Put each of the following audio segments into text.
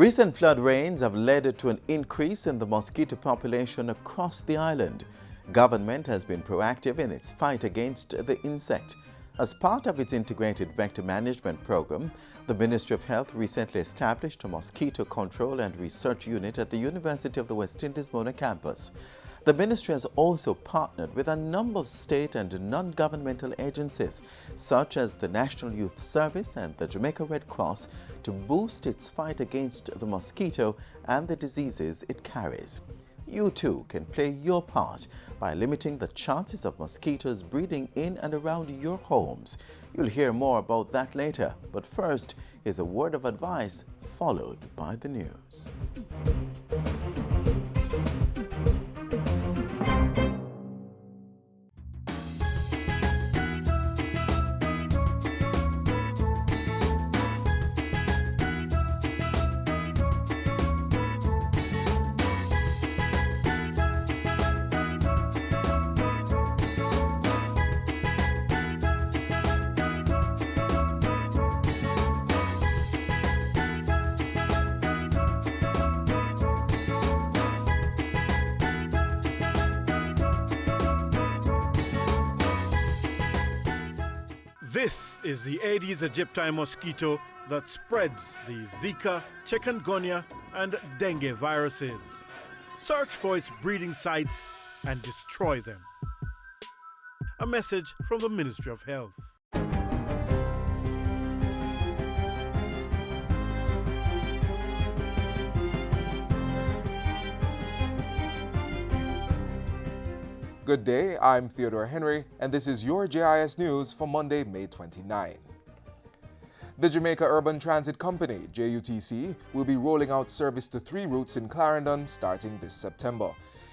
Recent flood rains have led to an increase in the mosquito population across the island. Government has been proactive in its fight against the insect. As part of its integrated vector management program, the Ministry of Health recently established a mosquito control and research unit at the University of the West Indies Mona campus. The ministry has also partnered with a number of state and non-governmental agencies, such as the National Youth Service and the Jamaica Red Cross, to boost its fight against the mosquito and the diseases it carries. You too can play your part by limiting the chances of mosquitoes breeding in and around your homes. You'll hear more about that later, but first is a word of advice followed by the news. This is the Aedes aegypti mosquito that spreads the Zika, chikungunya, and dengue viruses. Search for its breeding sites and destroy them. A message from the Ministry of Health. Good day, I'm Theodore Henry, and this is your JIS News for Monday, May 29. The Jamaica Urban Transit Company, JUTC, will be rolling out service to 3 routes in Clarendon starting this September.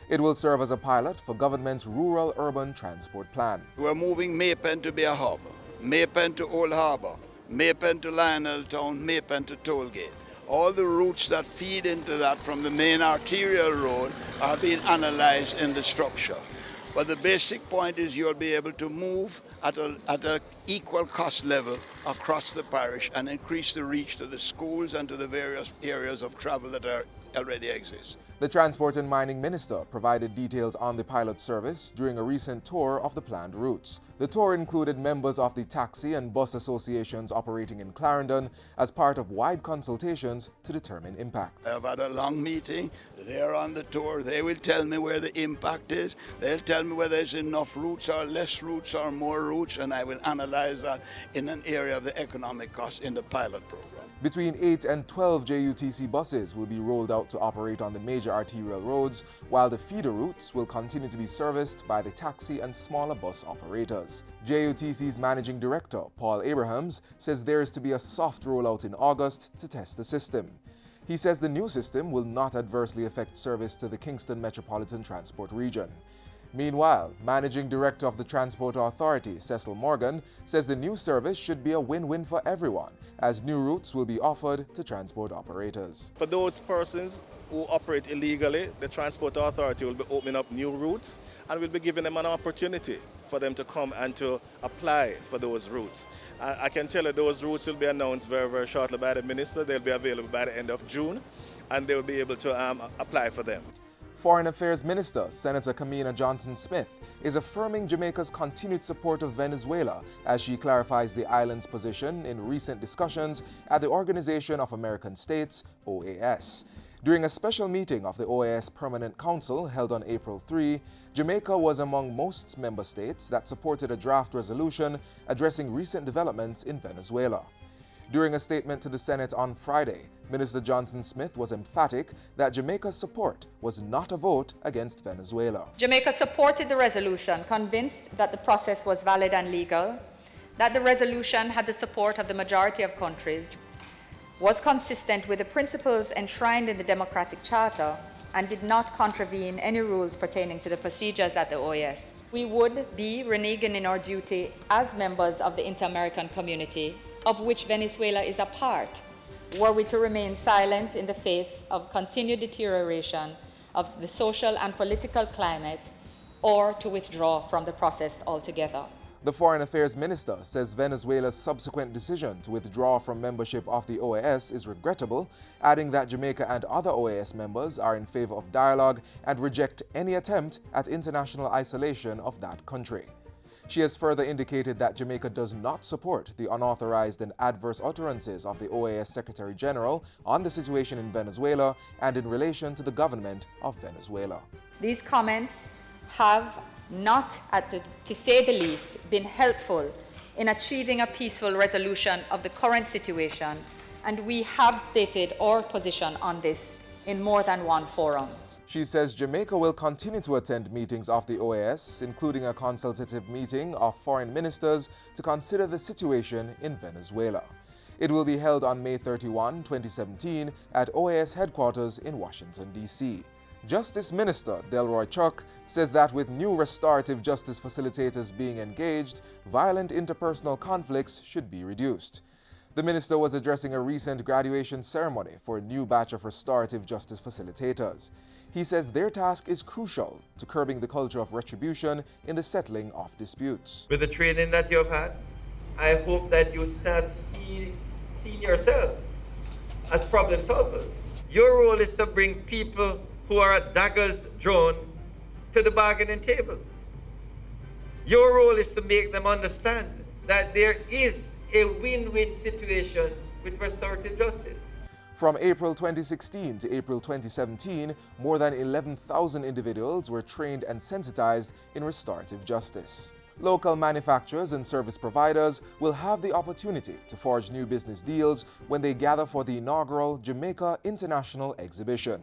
It will serve as a pilot for government's rural-urban transport plan. We're moving Maypen to be a hub, Maypen to Old Harbour, Maypen to Lionel Town, Maypen to Tollgate. All the routes that feed into that from the main arterial road are being analyzed in the structure. But the basic point is you'll be able to move at an equal cost level across the parish and increase the reach to the schools and to the various areas of travel that already exist. The Transport and Mining Minister provided details on the pilot service during a recent tour of the planned routes. The tour included members of the taxi and bus associations operating in Clarendon as part of wide consultations to determine impact. I've had a long meeting. They're on the tour. They will tell me where the impact is. They'll tell me whether there's enough routes or less routes or more routes, and I will analyze that in an area of the economic cost in the pilot program. Between 8 and 12 JUTC buses will be rolled out to operate on the major arterial roads, while the feeder routes will continue to be serviced by the taxi and smaller bus operators. JUTC's Managing Director, Paul Abrahams, says there is to be a soft rollout in August to test the system. He says the new system will not adversely affect service to the Kingston Metropolitan Transport Region. Meanwhile, Managing Director of the Transport Authority, Cecil Morgan, says the new service should be a win-win for everyone, as new routes will be offered to transport operators. For those persons who operate illegally, the Transport Authority will be opening up new routes and will be giving them an opportunity for them to come and to apply for those routes. I can tell you those routes will be announced very, very shortly by the Minister. They'll be available by the end of June, and they'll be able to apply for them. Foreign Affairs Minister Senator Kamina Johnson-Smith is affirming Jamaica's continued support of Venezuela as she clarifies the island's position in recent discussions at the Organization of American States, OAS. During a special meeting of the OAS Permanent Council held on April 3, Jamaica was among most member states that supported a draft resolution addressing recent developments in Venezuela. During a statement to the Senate on Friday, Minister Johnson-Smith was emphatic that Jamaica's support was not a vote against Venezuela. Jamaica supported the resolution, convinced that the process was valid and legal, that the resolution had the support of the majority of countries, was consistent with the principles enshrined in the Democratic Charter, and did not contravene any rules pertaining to the procedures at the OAS. We would be reneging in our duty as members of the inter-American community, of which Venezuela is a part, were we to remain silent in the face of continued deterioration of the social and political climate, or to withdraw from the process altogether. The Foreign Affairs Minister says Venezuela's subsequent decision to withdraw from membership of the OAS is regrettable, adding that Jamaica and other OAS members are in favor of dialogue and reject any attempt at international isolation of that country. She has further indicated that Jamaica does not support the unauthorized and adverse utterances of the OAS Secretary General on the situation in Venezuela and in relation to the government of Venezuela. These comments have not, to say the least, been helpful in achieving a peaceful resolution of the current situation, and we have stated our position on this in more than one forum. She says Jamaica will continue to attend meetings of the OAS, including a consultative meeting of foreign ministers to consider the situation in Venezuela. It will be held on May 31, 2017 at OAS headquarters in Washington, D.C. Justice Minister Delroy Chuck says that with new restorative justice facilitators being engaged, violent interpersonal conflicts should be reduced. The minister was addressing a recent graduation ceremony for a new batch of restorative justice facilitators. He says their task is crucial to curbing the culture of retribution in the settling of disputes. With the training that you have had, I hope that you start seeing yourself as problem solvers. Your role is to bring people who are at daggers drawn to the bargaining table. Your role is to make them understand that there is a win-win situation with restorative justice. From April 2016 to April 2017, more than 11,000 individuals were trained and sensitized in restorative justice. Local manufacturers and service providers will have the opportunity to forge new business deals when they gather for the inaugural Jamaica International Exhibition.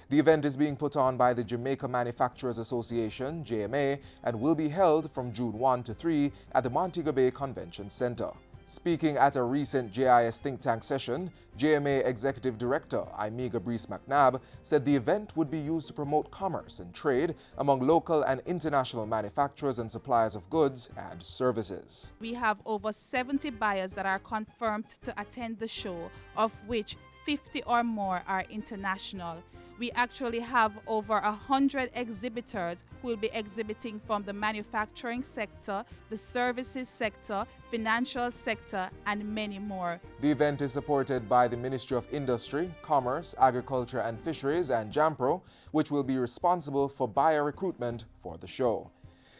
The event is being put on by the Jamaica Manufacturers Association, JMA, and will be held from June 1 to 3 at the Montego Bay Convention Center. Speaking at a recent JIS think tank session, JMA Executive Director Imiga Brees McNabb said the event would be used to promote commerce and trade among local and international manufacturers and suppliers of goods and services. We have over 70 buyers that are confirmed to attend the show, of which 50 or more are international. We actually have over 100 exhibitors who will be exhibiting from the manufacturing sector, the services sector, financial sector, and many more. The event is supported by the Ministry of Industry, Commerce, Agriculture and Fisheries and JAMPRO, which will be responsible for buyer recruitment for the show.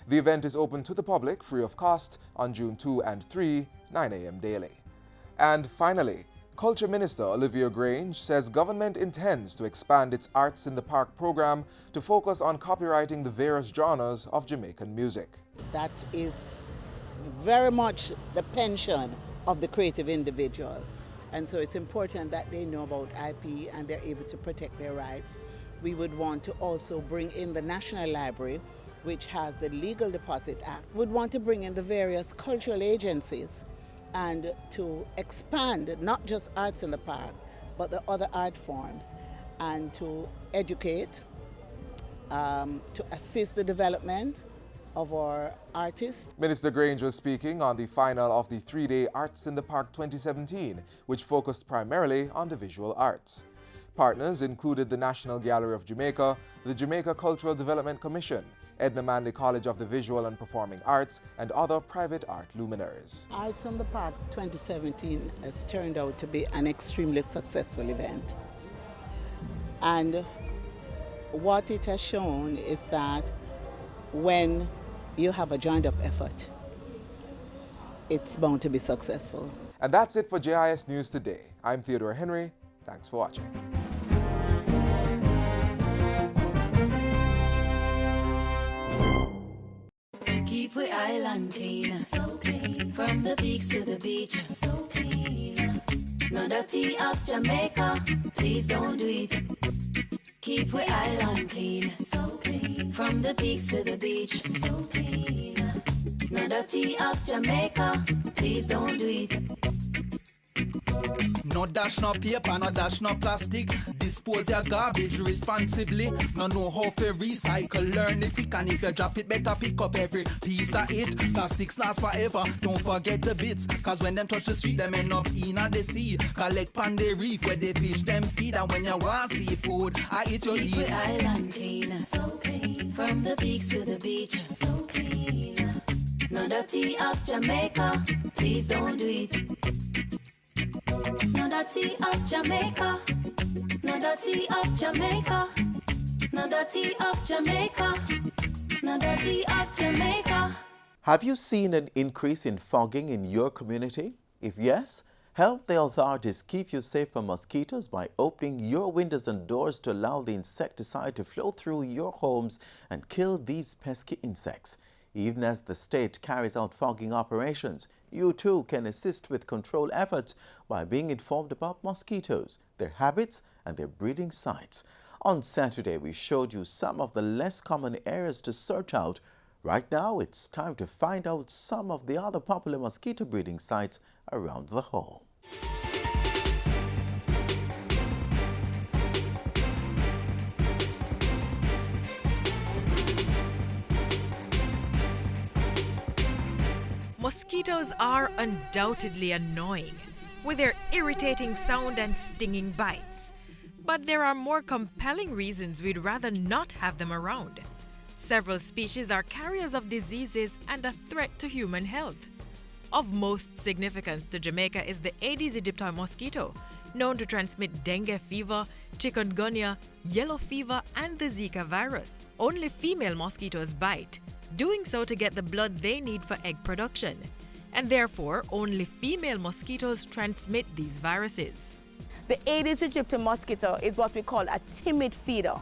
The event is open to the public free of cost on June 2 and 3, 9 a.m. daily. And finally, Culture Minister Olivia Grange says government intends to expand its Arts in the Park program to focus on copywriting the various genres of Jamaican music. That is very much the pension of the creative individual. And so it's important that they know about IP and they're able to protect their rights. We would want to also bring in the National Library, which has the Legal Deposit Act. We'd want to bring in the various cultural agencies and to expand not just Arts in the Park, but the other art forms, and to educate, to assist the development of our artists. Minister Grange was speaking on the final of the three-day Arts in the Park 2017, which focused primarily on the visual arts. Partners included the National Gallery of Jamaica, the Jamaica Cultural Development Commission, Edna Manley College of the Visual and Performing Arts, and other private art luminaries. Arts in the Park 2017 has turned out to be an extremely successful event. And what it has shown is that when you have a joined up effort, it's bound to be successful. And that's it for JIS News Today. I'm Theodore Henry. Thanks for watching. Keep we island clean, so clean. From the peaks to the beach, so clean. No dirty up Jamaica, please don't do it. Keep we island clean, so clean. From the peaks to the beach, so clean. No dirty up Jamaica, please don't do it. No dash no paper, no dash no plastic. Dispose your garbage responsibly. No know how to recycle, learn it quick. And if you drop it, better pick up every piece of it. Plastics last forever, don't forget the bits. Cause when them touch the street, them end up in the sea. Collect pan the reef where they fish them feed. And when you want seafood, I eat your eat. Keep the island clean, so clean. From the peaks to the beach, so clean. No dirty of Jamaica, please don't do it. No dirty of Jamaica, no dirty of Jamaica, no dirty of Jamaica, no dirty of Jamaica. Have you seen an increase in fogging in your community? If yes, help the authorities keep you safe from mosquitoes by opening your windows and doors to allow the insecticide to flow through your homes and kill these pesky insects. Even as the state carries out fogging operations, you too can assist with control efforts by being informed about mosquitoes, their habits and their breeding sites. On Saturday, we showed you some of the less common areas to search out. Right now, it's time to find out some of the other popular mosquito breeding sites around the home. Mosquitoes are undoubtedly annoying, with their irritating sound and stinging bites. But there are more compelling reasons we'd rather not have them around. Several species are carriers of diseases and a threat to human health. Of most significance to Jamaica is the Aedes aegypti mosquito, known to transmit dengue fever, chikungunya, yellow fever, and the Zika virus. Only female mosquitoes bite, doing so to get the blood they need for egg production. And therefore, only female mosquitoes transmit these viruses. The Aedes aegypti mosquito is what we call a timid feeder.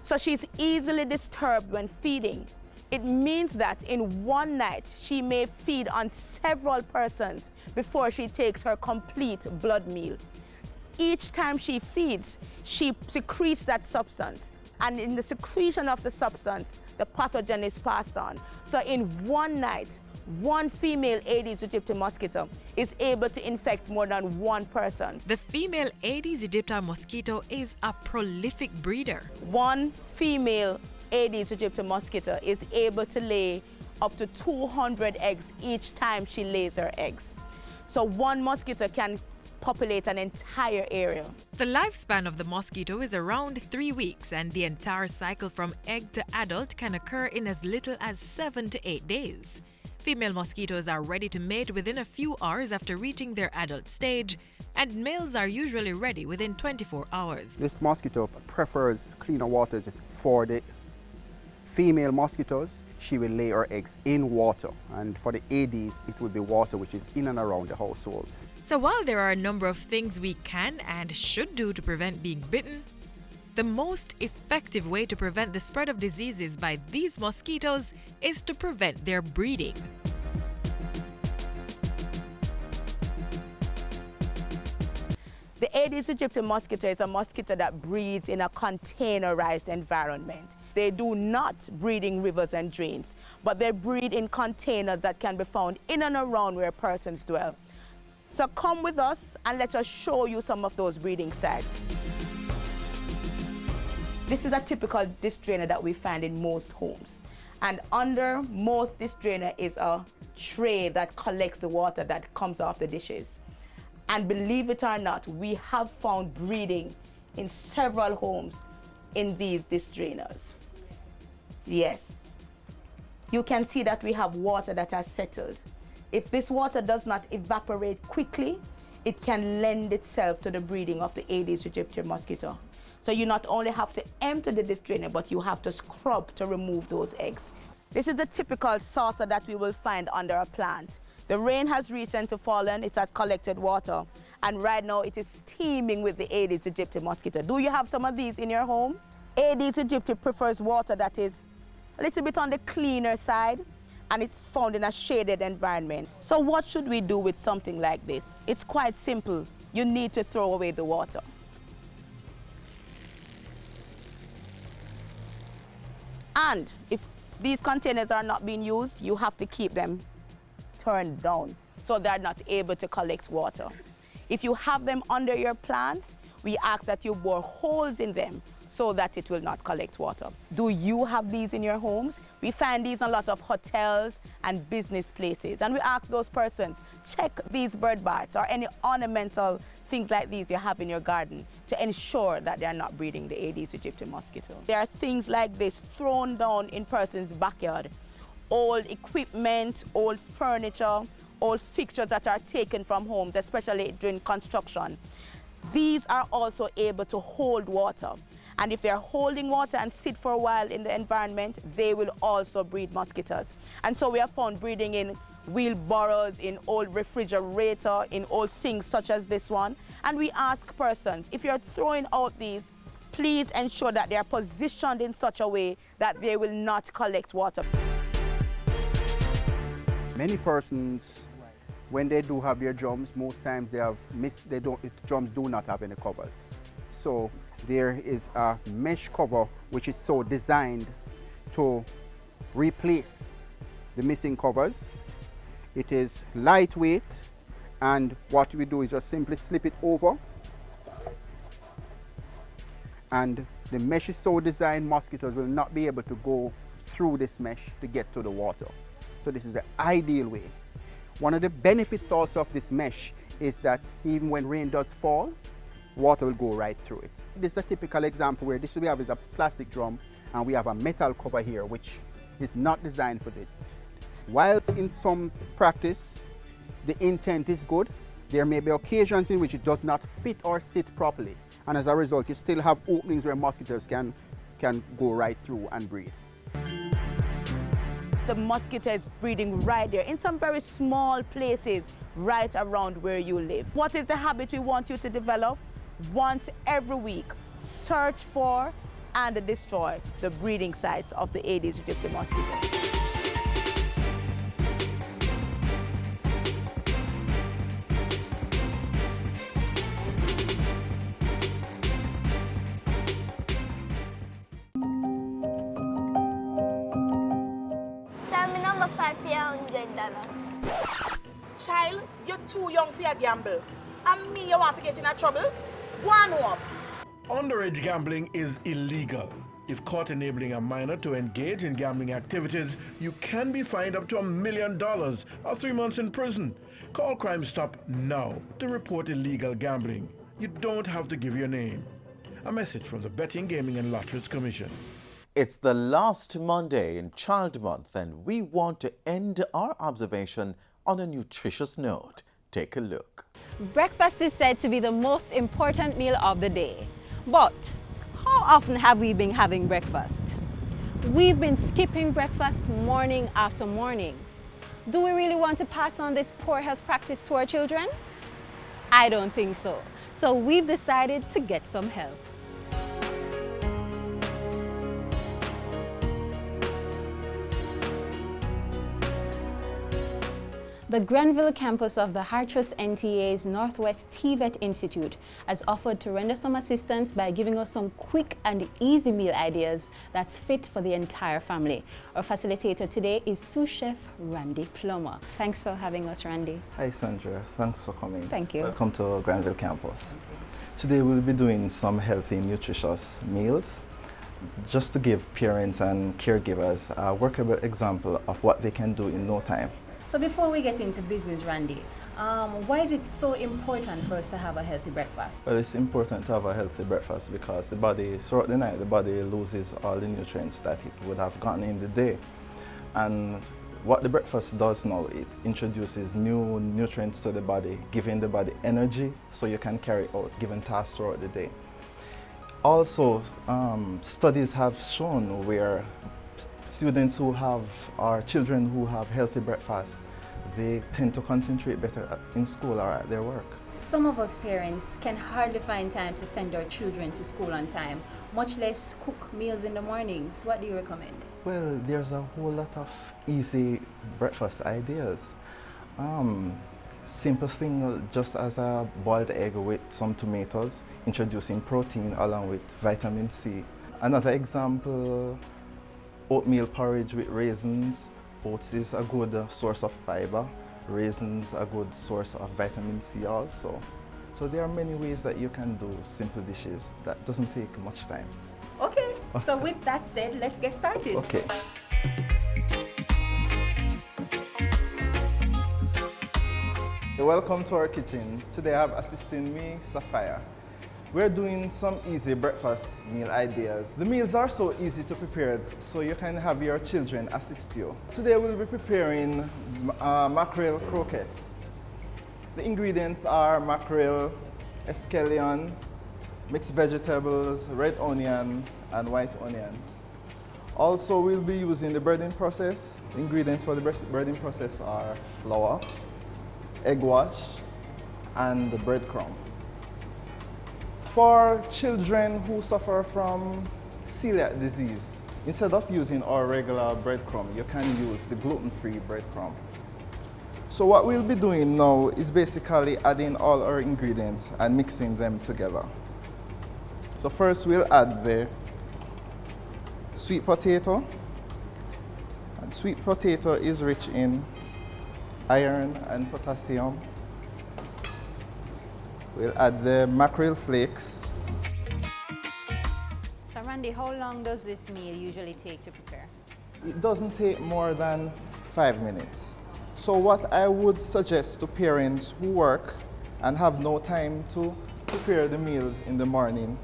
So she's easily disturbed when feeding. It means that in one night, she may feed on several persons before she takes her complete blood meal. Each time she feeds, she secretes that substance. And in the secretion of the substance, the pathogen is passed on. So in one night, one female Aedes aegypti mosquito is able to infect more than one person. The female Aedes aegypti mosquito is a prolific breeder. One female Aedes aegypti mosquito is able to lay up to 200 eggs each time she lays her eggs. So one mosquito can populate an entire area. The lifespan of the mosquito is around 3 weeks, and the entire cycle from egg to adult can occur in as little as 7 to 8 days. Female mosquitoes are ready to mate within a few hours after reaching their adult stage, and males are usually ready within 24 hours. This mosquito prefers cleaner waters for the female mosquitoes. She will lay her eggs in water, and for the Aedes, it will be water which is in and around the household. So while there are a number of things we can and should do to prevent being bitten, the most effective way to prevent the spread of diseases by these mosquitoes is to prevent their breeding. The Aedes aegypti mosquito is a mosquito that breeds in a containerized environment. They do not breed in rivers and drains, but they breed in containers that can be found in and around where persons dwell. So come with us and let us show you some of those breeding sites. This is a typical dish drainer that we find in most homes. And under most dish drainer is a tray that collects the water that comes off the dishes. And believe it or not, we have found breeding in several homes in these dish drainers. Yes. You can see that we have water that has settled. If this water does not evaporate quickly, it can lend itself to the breeding of the Aedes aegypti mosquito. So you not only have to empty the dish drainer, but you have to scrub to remove those eggs. This is the typical saucer that we will find under a plant. The rain has recently fallen, it has collected water, and right now it is steaming with the Aedes aegypti mosquito. Do you have some of these in your home? Aedes aegypti prefers water that is a little bit on the cleaner side, and it's found in a shaded environment. So what should we do with something like this? It's quite simple. You need to throw away the water. And if these containers are not being used, you have to keep them turned down so they're not able to collect water. If you have them under your plants, we ask that you bore holes in them so that it will not collect water. Do you have these in your homes? We find these in a lot of hotels and business places. And we ask those persons, check these bird baths or any ornamental things like these you have in your garden to ensure that they are not breeding the Aedes aegypti mosquito. There are things like this thrown down in person's backyard old equipment, old furniture, old fixtures that are taken from homes, especially during construction. These are also able to hold water. And if they're holding water and sit for a while in the environment, they will also breed mosquitoes. And so we have found breeding in wheelbarrows, in old refrigerator, in old sinks such as this one. And we ask persons, if you're throwing out these, please ensure that they are positioned in such a way that they will not collect water. Many persons, when they do have their drums, most times the drums do not have any covers. So there is a mesh cover which is so designed to replace the missing covers. It is lightweight, and what we do is just simply slip it over, and the mesh is so designed mosquitoes will not be able to go through this mesh to get to the water. So this is the ideal way. One of the benefits also of this mesh is that even when rain does fall, water will go right through it. This is a typical example where this we have is a plastic drum and we have a metal cover here which is not designed for this. Whilst in some practice the intent is good, there may be occasions in which it does not fit or sit properly, and as a result you still have openings where mosquitoes can go right through and breed. The mosquito is breeding right there in some very small places right around where you live. What is the habit we want you to develop? Once every week, search for and destroy the breeding sites of the Aedes aegypti mosquito. Child, you're too young for your gamble. And me, you want to get in a trouble? Go on home. Underage gambling is illegal. If caught enabling a minor to engage in gambling activities, you can be fined up to $1 million or 3 months in prison. Call Crime Stop now to report illegal gambling. You don't have to give your name. A message from the Betting, Gaming and Lotteries Commission. It's the last Monday in Child Month, and we want to end our observation on a nutritious note. Take a look. Breakfast is said to be the most important meal of the day. But how often have we been having breakfast? We've been skipping breakfast morning after morning. Do we really want to pass on this poor health practice to our children? I don't think so. So we've decided to get some help. The Grenville campus of the Hartress NTA's Northwest TVET Institute has offered to render some assistance by giving us some quick and easy meal ideas that's fit for the entire family. Our facilitator today is sous chef Randy Plummer. Thanks for having us, Randy. Hi Sandra, thanks for coming. Thank you. Welcome to Grenville campus. Today we'll be doing some healthy, nutritious meals just to give parents and caregivers a workable example of what they can do in no time. So before we get into business, Randy, why is it so important for us to have a healthy breakfast? Well, it's important to have a healthy breakfast because the body, throughout the night, the body loses all the nutrients that it would have gotten in the day. And what the breakfast does now, it introduces new nutrients to the body, giving the body energy so you can carry out given tasks throughout the day. Also, studies have shown where students who have, or children who have healthy breakfast, they tend to concentrate better in school or at their work. Some of us parents can hardly find time to send our children to school on time, much less cook meals in the mornings. What do you recommend? Well, there's a whole lot of easy breakfast ideas. Simple thing, just as a boiled egg with some tomatoes, introducing protein along with vitamin C. Another example, oatmeal porridge with raisins. Oats is a good source of fiber. Raisins a good source of vitamin C also. So there are many ways that you can do simple dishes that doesn't take much time. Okay, so with that said, let's get started. Okay. Welcome to our kitchen. Today I have assisting me, Sapphire. we're doing some easy breakfast meal ideas. The meals are so easy to prepare, so you can have your children assist you. Today we'll be preparing mackerel croquettes. The ingredients are mackerel, escallion, mixed vegetables, red onions, and white onions. Also, we'll be using the breading process. The ingredients for the breading process are flour, egg wash, and breadcrumb. For children who suffer from celiac disease, instead of using our regular breadcrumb, you can use the gluten-free breadcrumb. So what we'll be doing now is basically adding all our ingredients and mixing them together. So first we'll add the sweet potato. And sweet potato is rich in iron and potassium. We'll add the mackerel flakes. So Randy, how long does this meal usually take to prepare? It doesn't take more than 5 minutes. So what I would suggest to parents who work and have no time to prepare the meals in the morning,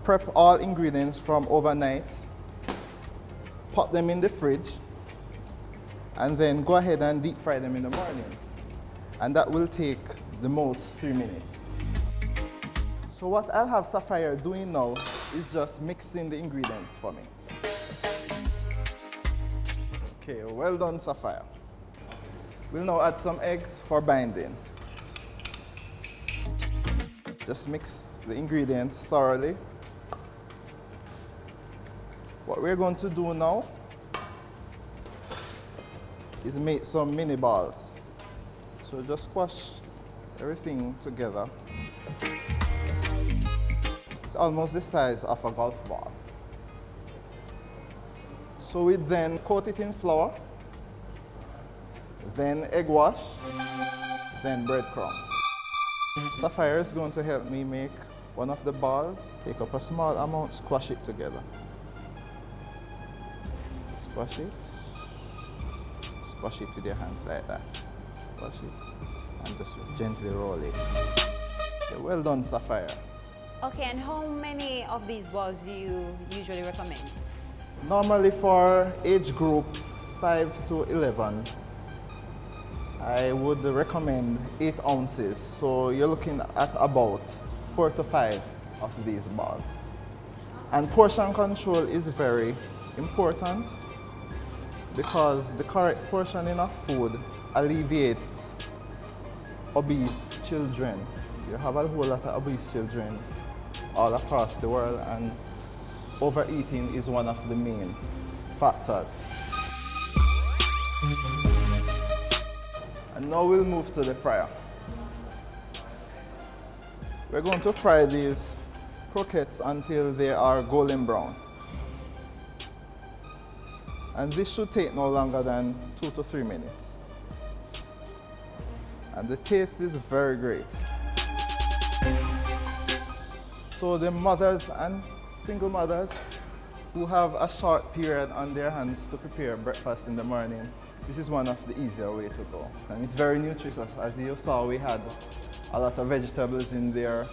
prep all ingredients from overnight, pop them in the fridge, and then go ahead and deep fry them in the morning. And that will take the most 3 minutes. So what I'll have Sapphire doing now is just mixing the ingredients for me. Okay, well done, Sapphire. We'll now add some eggs for binding. Just mix the ingredients thoroughly. What we're going to do now is make some mini balls. So just squash everything together. It's almost the size of a golf ball. So we then coat it in flour, then egg wash, then breadcrumb. Sapphire is going to help me make one of the balls. Take up a small amount, squash it together. Squash it. Squash it with your hands like that. Squash it and just gently roll it. Okay, well done, Sapphire. Okay, and how many of these balls do you usually recommend? Normally for age group 5 to 11, I would recommend 8 ounces. So you're looking at about 4 to 5 of these balls. And portion control is very important because the correct portioning of food alleviates obese children. You have a whole lot of obese children all across the world, and overeating is one of the main factors. And now we'll move to the fryer. We're going to fry these croquettes until they are golden brown. And this should take no longer than 2 to 3 minutes. And the taste is very great. So the mothers and single mothers who have a short period on their hands to prepare breakfast in the morning, this is one of the easier way to go. And it's very nutritious. As you saw, we had a lot of vegetables in there,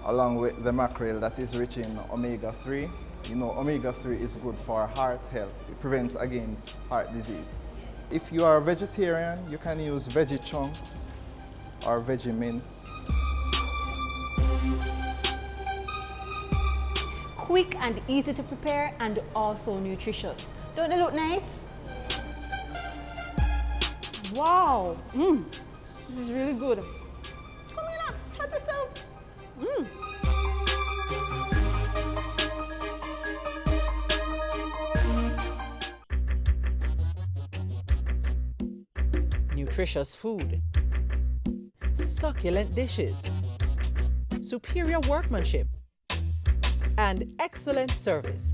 along with the mackerel that is rich in omega-3. You know, omega-3 is good for heart health. It prevents against heart disease. If you are a vegetarian, you can use veggie chunks or veggie mince. Quick and easy to prepare and also nutritious. Don't they look nice? Wow, this is really good. Come here, help yourself. Nutritious food, succulent dishes, superior workmanship, and excellent service.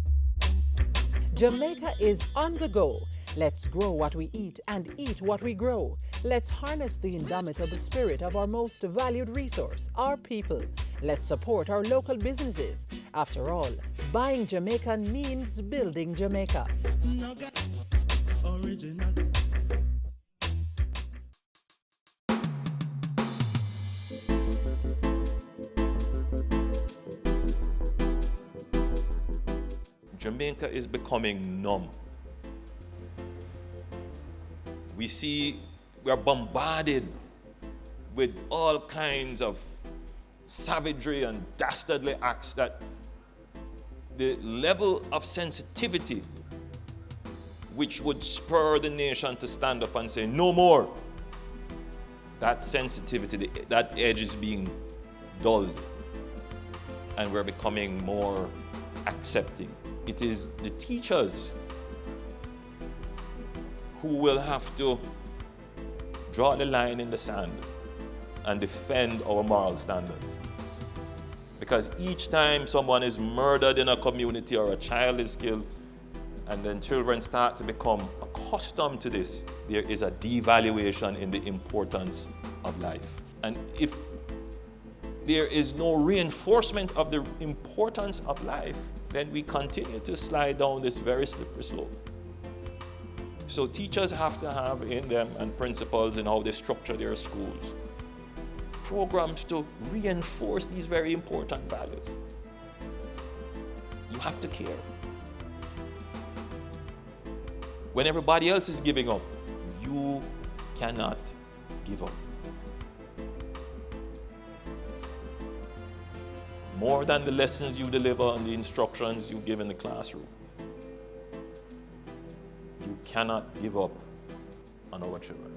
Jamaica is on the go. Let's grow what we eat and eat what we grow. Let's harness the indomitable spirit of our most valued resource, our people. Let's support our local businesses. After all, buying Jamaican means building Jamaica. Original. Jamaica is becoming numb. We are bombarded with all kinds of savagery and dastardly acts that the level of sensitivity which would spur the nation to stand up and say, no more, that sensitivity, that edge is being dulled, and we're becoming more accepting. It is the teachers who will have to draw the line in the sand and defend our moral standards. Because each time someone is murdered in a community or a child is killed, and then children start to become accustomed to this, there is a devaluation in the importance of life. And if there is no reinforcement of the importance of life, then we continue to slide down this very slippery slope. So teachers have to have in them, and principals in how they structure their schools, programs to reinforce these very important values. You have to care. When everybody else is giving up, you cannot give up. More than the lessons you deliver and the instructions you give in the classroom, you cannot give up on our children.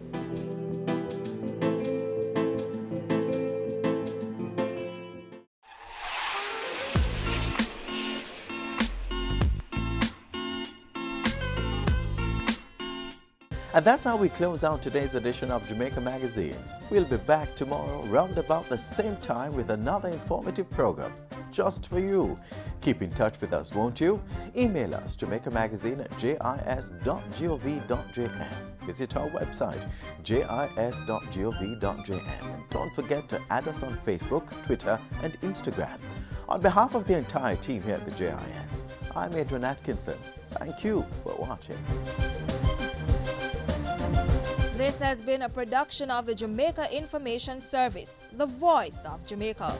And that's how we close out today's edition of Jamaica Magazine. We'll be back tomorrow round about the same time with another informative program just for you. Keep in touch with us, won't you? Email us jamaicamagazine@jis.gov.jm. Visit our website jis.gov.jm. And don't forget to add us on Facebook, Twitter and Instagram. On behalf of the entire team here at the JIS, I'm Adrian Atkinson. Thank you for watching. This has been a production of the Jamaica Information Service, the voice of Jamaica.